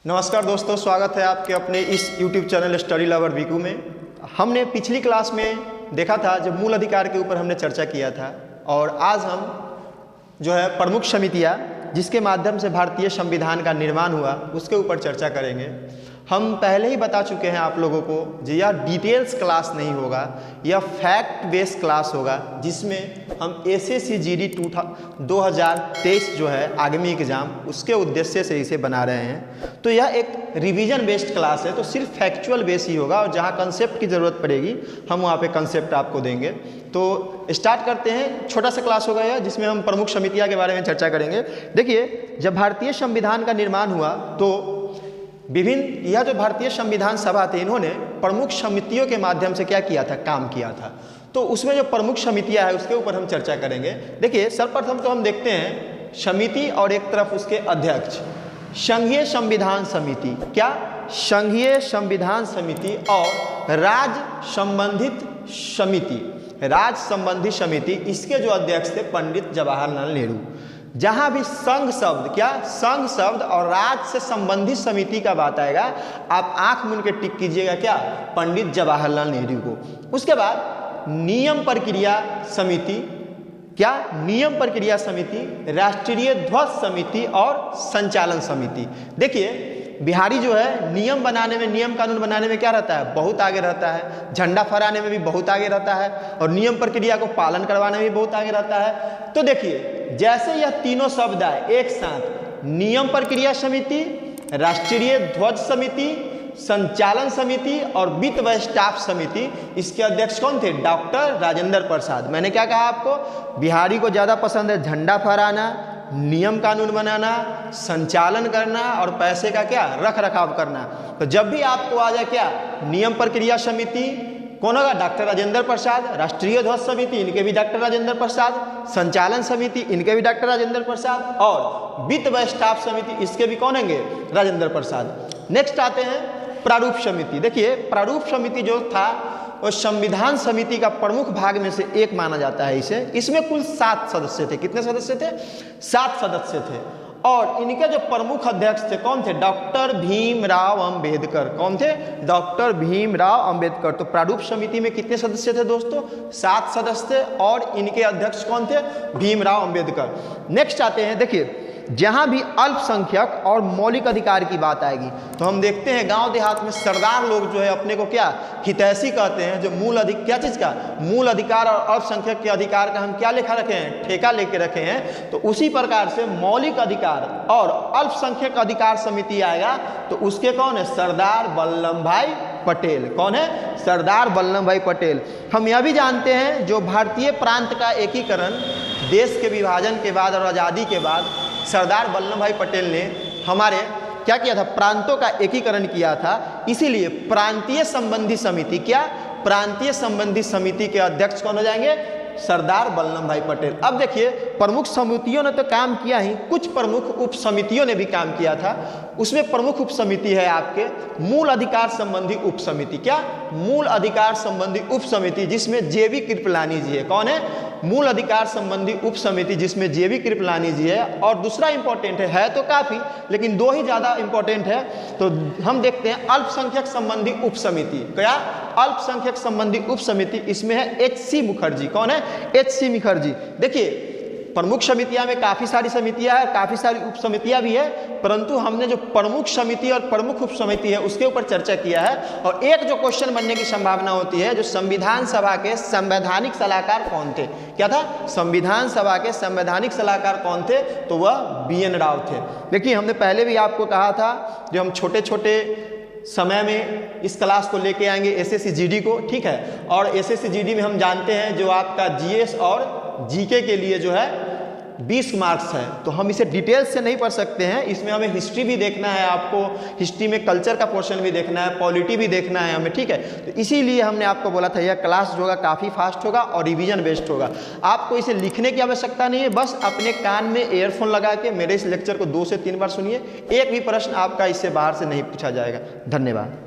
नमस्कार दोस्तों, स्वागत है आपके अपने इस YouTube चैनल स्टडी लवर वीकू में। हमने पिछली क्लास में देखा था जब मूल अधिकार के ऊपर हमने चर्चा किया था, और आज हम जो है प्रमुख समितियां जिसके माध्यम से भारतीय संविधान का निर्माण हुआ उसके ऊपर चर्चा करेंगे। हम पहले ही बता चुके हैं आप लोगों को जी, यह डिटेल्स क्लास नहीं होगा, यह फैक्ट बेस्ड क्लास होगा जिसमें हम SSC GD 2023 जो है आगामी एग्जाम उसके उद्देश्य से इसे बना रहे हैं। तो यह एक रिवीजन बेस्ड क्लास है, तो सिर्फ फैक्चुअल बेस ही होगा और जहाँ कंसेप्ट की ज़रूरत पड़ेगी हम वहाँ पे कंसेप्ट आपको देंगे। तो स्टार्ट करते हैं। छोटा सा क्लास होगा यह जिसमें हम प्रमुख समितियाँ के बारे में चर्चा करेंगे। देखिए, जब भारतीय संविधान का निर्माण हुआ तो विभिन्न यह जो भारतीय संविधान सभा थे इन्होंने प्रमुख समितियों के माध्यम से क्या किया था, काम किया था। तो उसमें जो प्रमुख समितियां हैं उसके ऊपर हम चर्चा करेंगे। देखिए, सर्वप्रथम तो हम देखते हैं समिति और एक तरफ उसके अध्यक्ष। संघीय संविधान समिति, क्या संघीय संविधान समिति और राज्य संबंधित समिति, राज्य संबंधी समिति, इसके जो अध्यक्ष थे पंडित जवाहरलाल नेहरू। जहां भी संघ शब्द, क्या संघ शब्द और राज्य से संबंधित समिति का बात आएगा, आप आंख मूंद के टिक कीजिएगा क्या, पंडित जवाहरलाल नेहरू को। उसके बाद नियम प्रक्रिया समिति, क्या नियम प्रक्रिया समिति, राष्ट्रीय ध्वज समिति और संचालन समिति। देखिए, बिहारी जो है नियम बनाने में, नियम कानून बनाने में क्या रहता है, बहुत आगे रहता है। झंडा फहराने में भी बहुत आगे रहता है और नियम प्रक्रिया को पालन करवाने में भी बहुत आगे रहता है। तो देखिए, जैसे यह तीनों शब्द आए एक साथ, नियम प्रक्रिया समिति, राष्ट्रीय ध्वज समिति, संचालन समिति और वित्त व स्टाफ समिति, इसके अध्यक्ष कौन थे, डॉक्टर राजेंद्र प्रसाद। मैंने क्या कहा आपको, बिहारी को ज़्यादा पसंद है झंडा फहराना, नियम कानून बनाना, संचालन करना और पैसे का क्या रख रखाव करना। तो जब भी आपको आ जाए क्या, नियम प्रक्रिया समिति कौन होगा, डॉक्टर राजेंद्र प्रसाद, राष्ट्रीय ध्वज समिति इनके भी डॉक्टर राजेंद्र प्रसाद, संचालन समिति इनके भी डॉक्टर राजेंद्र प्रसाद और वित्त व स्टाफ समिति इसके भी कौन होंगे, राजेंद्र प्रसाद। नेक्स्ट आते हैं प्रारूप समिति। देखिए, प्रारूप समिति जो था वो संविधान समिति का प्रमुख भाग में से एक माना जाता है इसे। इसमें कुल 7 सदस्य थे। कितने सदस्य थे, 7 सदस्य थे। और इनके जो प्रमुख अध्यक्ष थे कौन थे, डॉक्टर भीमराव अंबेडकर। कौन थे, डॉक्टर भीमराव अंबेडकर। तो प्रारूप समिति में कितने सदस्य थे दोस्तों, 7 सदस्य और इनके अध्यक्ष कौन थे, भीमराव अंबेडकर। नेक्स्ट आते हैं, देखिए जहां भी अल्पसंख्यक और मौलिक अधिकार की बात आएगी तो हम देखते हैं गांव देहात में सरदार लोग जो है अपने को क्या हितैषी कहते हैं, जो मूल क्या चीज़ का, मूल अधिकार और अल्पसंख्यक के अधिकार का हम क्या लेखा रखे हैं, ठेका लेके रखे हैं। तो उसी प्रकार से मौलिक अधिकार और अल्पसंख्यक अधिकार समिति आएगा तो उसके कौन है, सरदार वल्लभ भाई पटेल। कौन है, सरदार वल्लभ भाई पटेल। हम यह भी जानते हैं जो भारतीय प्रांत का एकीकरण देश के विभाजन के बाद और आज़ादी के बाद सरदार वल्लभ भाई पटेल ने हमारे क्या किया था, प्रांतों का एकीकरण किया था। इसीलिए प्रांतीय संबंधी समिति, क्या प्रांतीय संबंधी समिति के अध्यक्ष कौन हो जाएंगे, सरदार वल्लभ भाई पटेल। अब देखिए, प्रमुख समितियों ने तो काम किया ही, कुछ प्रमुख उप समितियों ने भी काम किया था। उसमें प्रमुख उप समिति है आपके मूल अधिकार संबंधी उप समिति। क्या, मूल अधिकार संबंधी उप समिति जिसमें JV कृपलानी जी है। कौन है, मूल अधिकार संबंधी उप समिति जिसमें JV कृपलानी जी है। और दूसरा इंपॉर्टेंट है तो काफ़ी, लेकिन 2 ही ज़्यादा इंपॉर्टेंट है। तो हम देखते हैं अल्पसंख्यक संबंधी उप समिति। क्या, अल्पसंख्यक संबंधी उप समिति, इसमें है HC मुखर्जी। कौन है, HC मुखर्जी। देखिए, प्रमुख समितियां में काफ़ी सारी समितियां हैं, काफ़ी सारी उप समितियां भी है, परंतु हमने जो प्रमुख समिति और प्रमुख उप समिति है उसके ऊपर चर्चा किया है। और एक जो क्वेश्चन बनने की संभावना होती है, जो संविधान सभा के संवैधानिक सलाहकार कौन थे, क्या था, संविधान सभा के संवैधानिक सलाहकार कौन थे, तो वह BN राव थे। देखिए, हमने पहले भी आपको कहा था जो हम छोटे छोटे समय में इस क्लास को लेके आएंगे SSC GD को, ठीक है। और SSC GD में हम जानते हैं जो आपका GS और GK के लिए जो है 20 मार्क्स है, तो हम इसे डिटेल्स से नहीं पढ़ सकते हैं। इसमें हमें हिस्ट्री भी देखना है, आपको हिस्ट्री में कल्चर का पोर्शन भी देखना है, पॉलिटी भी देखना है हमें, ठीक है। तो इसीलिए हमने आपको बोला था यह क्लास जो होगा काफ़ी फास्ट होगा और रिवीजन बेस्ड होगा। आपको इसे लिखने की आवश्यकता नहीं है, बस अपने कान में ईयरफोन लगा के मेरे इस लेक्चर को 2 से 3 बार सुनिए। एक भी प्रश्न आपका इससे बाहर से नहीं पूछा जाएगा। धन्यवाद।